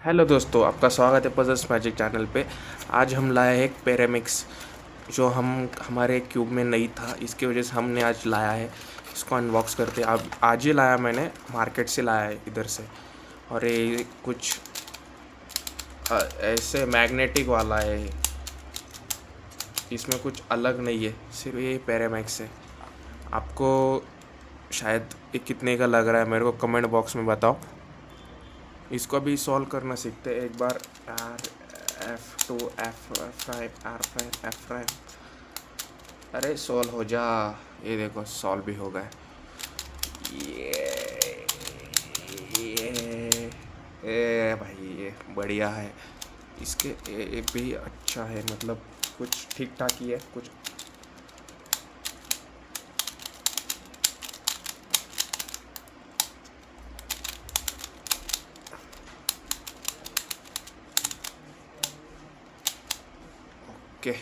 Hello दोस्तों, आपका स्वागत है पजल्स मैजिक चैनल पे। आज हम लाए हैं एक पैरामिक्स जो हमारे क्यूब में नहीं था, इसकी वजह से हमने आज लाया है। इसको अनबॉक्स करते हैं। अब आज ही लाया, मैंने मार्केट से लाया है इधर से। और ये कुछ ऐसे मैग्नेटिक वाला है, इसमें कुछ अलग नहीं है, सिर्फ ये पैरामिक्स है। आपको शायद ये कितने का लग रहा है मेरे को कमेंट बॉक्स में बताओ। इसको भी सॉल्व करना सीखते हैं एक बार। F2 F5 अरे सॉल्व हो जा। ये देखो सॉल्व भी हो गए। ये भाई ये बढ़िया है। इसके ये भी अच्छा है, मतलब कुछ ठीक ठाक ही है कुछ। ओके